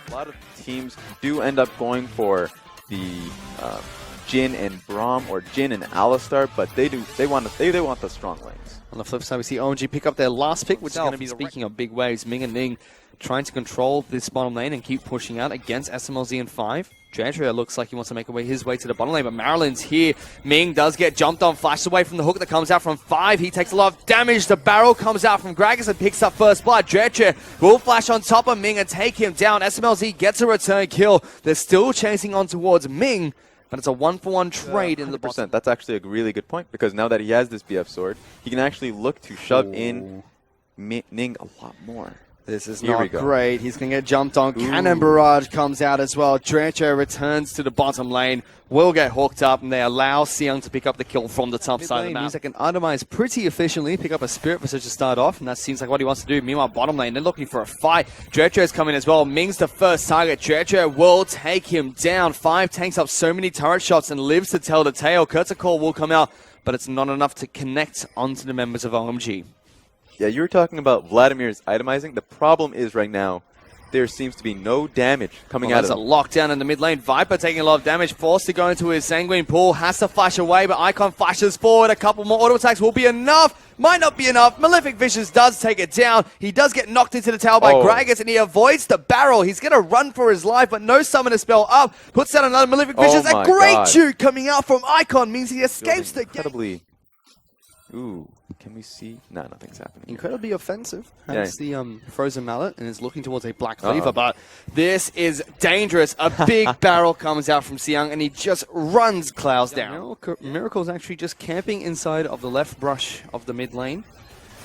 A lot of teams do end up going for the Jhin and Braum or Jhin and Alistar, but they want the strong lanes. On the flip side, we see OMG pick up their last pick, which is going to be, speaking of big waves, Ming and Ning trying to control this bottom lane and keep pushing out against SMLZ in 5. Dredria looks like he wants to make his way to the bottom lane, but Marilyn's here. Ming does get jumped on, flashed away from the hook that comes out from 5. He takes a lot of damage. The barrel comes out from Gragas and picks up first blood. Dredria will flash on top of Ming and take him down. SMLZ gets a return kill. They're still chasing on towards Ming, but it's a 1-for-1 trade in the bottom. That's actually a really good point, because now that he has this BF sword, he can actually look to shove in Ning a lot more. This is not great. He's going to get jumped on. Cannon Barrage comes out as well. Dredria returns to the bottom lane. Will get hooked up, and they allow Xiang to pick up the kill from the top side of the map. Means they can itemize pretty efficiently, pick up a Spirit Visage to start off, and that seems like what he wants to do. Meanwhile, bottom lane, they're looking for a fight. Dredria's coming as well. Ming's the first target. Dredria will take him down. 5 tanks up so many turret shots and lives to tell the tale. Kurtzakor will come out, but it's not enough to connect onto the members of OMG. Yeah, you were talking about Vladimir's itemizing. The problem is right now, there seems to be no damage coming out of him. That's a lockdown in the mid lane. Viper taking a lot of damage, forced to go into his Sanguine pool, has to flash away, but Icon flashes forward. A couple more auto attacks will be enough. Might not be enough. Malefic Vicious does take it down. He does get knocked into the tower by Gragas, and he avoids the barrel. He's going to run for his life, but no summoner spell up. Puts down another Malefic Vicious. A great shoot coming out from Icon means he escapes the game. Ooh, can we see? No, nothing's happening. Incredibly offensive. Has the Frozen Mallet and is looking towards a Black Cleaver, but this is dangerous. A big barrel comes out from Xiang, and he just runs Clouds down. Miracle's actually just camping inside of the left brush of the mid lane.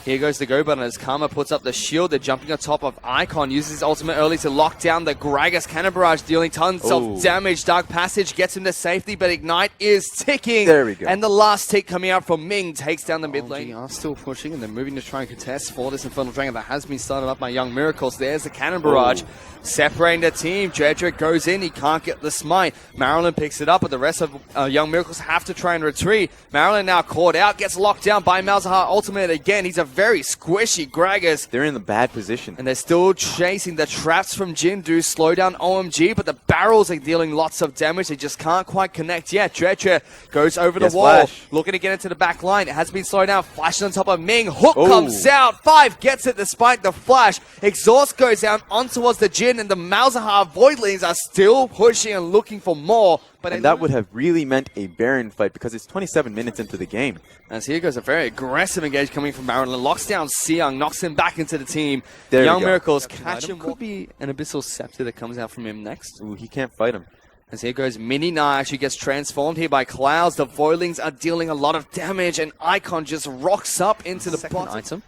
Here goes the go button as Karma puts up the shield. They're jumping on top of Icon. Uses his ultimate early to lock down the Gragas. Cannon Barrage dealing tons of damage. Dark Passage gets him to safety, but Ignite is ticking. There we go. And the last tick coming out from Ming takes down the mid lane. Are still pushing, and they're moving to try and contest for this Infernal Dragon that has been started up by Young Miracles. There's the Cannon Barrage. Separating the team. Dredric goes in. He can't get the smite. Marilyn picks it up, but the rest of Young Miracles have to try and retreat. Marilyn now caught out. Gets locked down by Malzahar ultimate again. He's a very squishy Gragas. They're in the bad position. And they're still chasing. The traps from Jhin do slow down OMG, but the barrels are dealing lots of damage. They just can't quite connect yet. Dredric goes over the wall. Looking to get into the back line. It has been slowed down. Flashes on top of Ming. Hook comes out. 5 gets it despite the flash. Exhaust goes down on towards the Jhin, and the Malzahar Voidlings are still pushing and looking for more. But that would have really meant a Baron fight, because it's 27 minutes into the game. As here goes a very aggressive engage coming from Marilyn. Locks down Xiang, knocks him back into the team. Young Miracles catch him. Could be an Abyssal Scepter that comes out from him next. Ooh, he can't fight him. As here goes Mini Na, actually gets transformed here by Clouds. The Voidlings are dealing a lot of damage, and Icon just rocks up into the bottom item.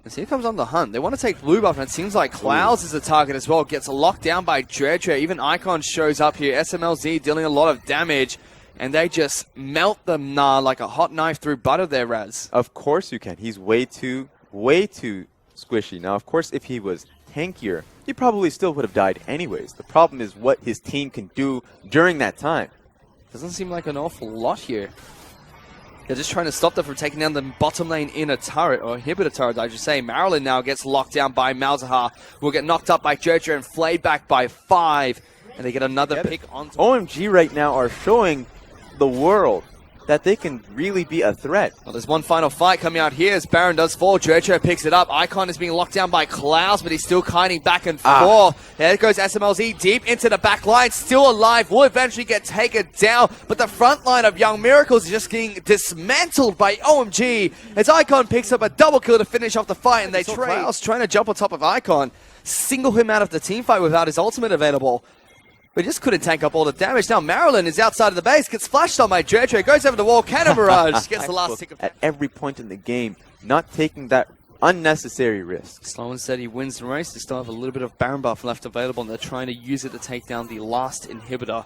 As here comes on the hunt. They want to take blue buff, and it seems like Clouds is the target as well. Gets locked down by Dredria. Even Icon shows up here. SMLZ dealing a lot of damage, and they just melt them like a hot knife through butter there, Raz. Of course you can. He's way too squishy. Now, of course, if he was tankier, he probably still would have died anyways. The problem is what his team can do during that time. Doesn't seem like an awful lot here. They're just trying to stop them from taking down the bottom lane inner turret, or inhibitor turret, I should say. Marilyn now gets locked down by Malzahar. Will get knocked up by Dredria and flayed back by 5. And they get another pick onto OMG right now are showing the world that they can really be a threat. Well, there's one final fight coming out here as Baron does fall. Dredria picks it up. Icon is being locked down by Clouds, but he's still kiting back and forth. There goes SMLZ deep into the back line. Still alive. Will eventually get taken down, but the front line of Young Miracles is just getting dismantled by OMG as Icon picks up a double kill to finish off the fight, and they trade. Clouds trying to jump on top of Icon, single him out of the team fight without his ultimate available. We just couldn't tank up all the damage. Now Marilyn is outside of the base, gets flashed on by Dredria, goes over the wall, Cannon Barrage, gets the last tick of at every point in the game, not taking that unnecessary risk. Slow and steady wins the race. They still have a little bit of Baron buff left available, and they're trying to use it to take down the last inhibitor.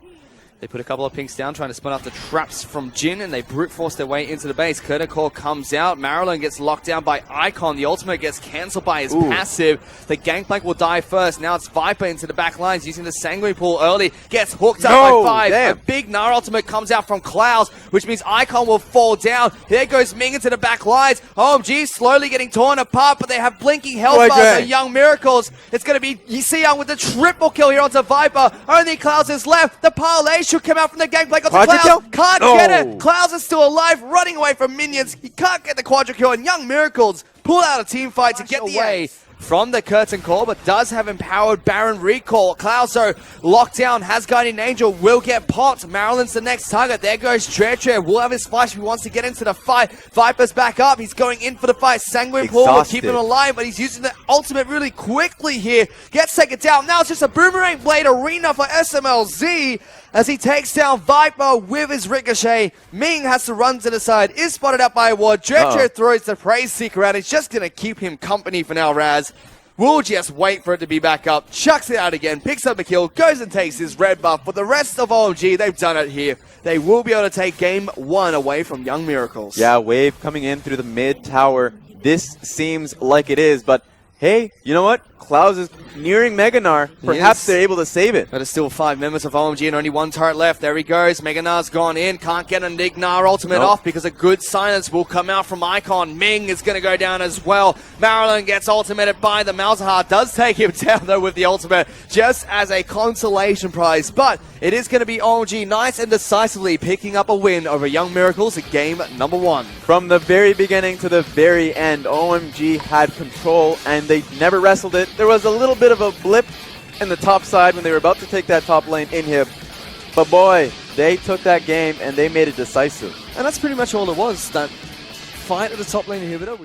They put a couple of pinks down, trying to spin up the traps from Jin, and they brute force their way into the base. Curtain Core comes out. Marilyn gets locked down by Icon. The ultimate gets cancelled by his passive. The Gangplank will die first. Now it's Viper into the back lines, using the Sanguine Pool early. Gets hooked up by 5. Damn. A big Nara ultimate comes out from Clouds, which means Icon will fall down. There goes Ming into the back lines. OMG slowly getting torn apart, but they have blinking health bars. The Young Miracles. It's going to be Young with the triple kill here onto Viper. Only Clouds is left. The parlay should come out from the Gangplank onto Clouds. Can't get it. Clouds is still alive, running away from minions. He can't get the quadra kill, and Young Miracles pull out a team fight to get away from the Curtain Call, but does have empowered Baron recall. Clouds, though, locked down, has Guardian Angel, will get popped. Marilyn's the next target. There goes Treacher. Will have his flash if he wants to get into the fight. Viper's back up. He's going in for the fight. Sanguine Pool will keep him alive, but he's using the ultimate really quickly here. Gets taken down. Now it's just a Boomerang Blade arena for SMLZ as he takes down Viper with his ricochet. Ming has to run to the side. Is spotted out by a ward. Treacher throws the Praise Seeker out. It's just going to keep him company for now, Raz. We'll just wait for it to be back up, chucks it out again, picks up a kill, goes and takes his red buff. For the rest of OMG, they've done it here. They will be able to take game 1 away from Young Miracles. Yeah, Wave coming in through the mid tower. This seems like it is, but hey, you know what? Clouds is nearing Meganar. Perhaps they're able to save it. But it's still 5 members of OMG and only 1 turret left. There he goes. Meganar's gone in. Can't get an Ignar ultimate off because a good silence will come out from Icon. Ming is going to go down as well. Marilyn gets ultimated by the Malzahar. Does take him down, though, with the ultimate just as a consolation prize. But it is going to be OMG nice and decisively picking up a win over Young Miracles at game number 1. From the very beginning to the very end, OMG had control and they never wrestled it. There was a little bit of a blip in the top side when they were about to take that top lane inhib. But boy, they took that game and they made it decisive. And that's pretty much all it was. That fight at the top lane inhibitor.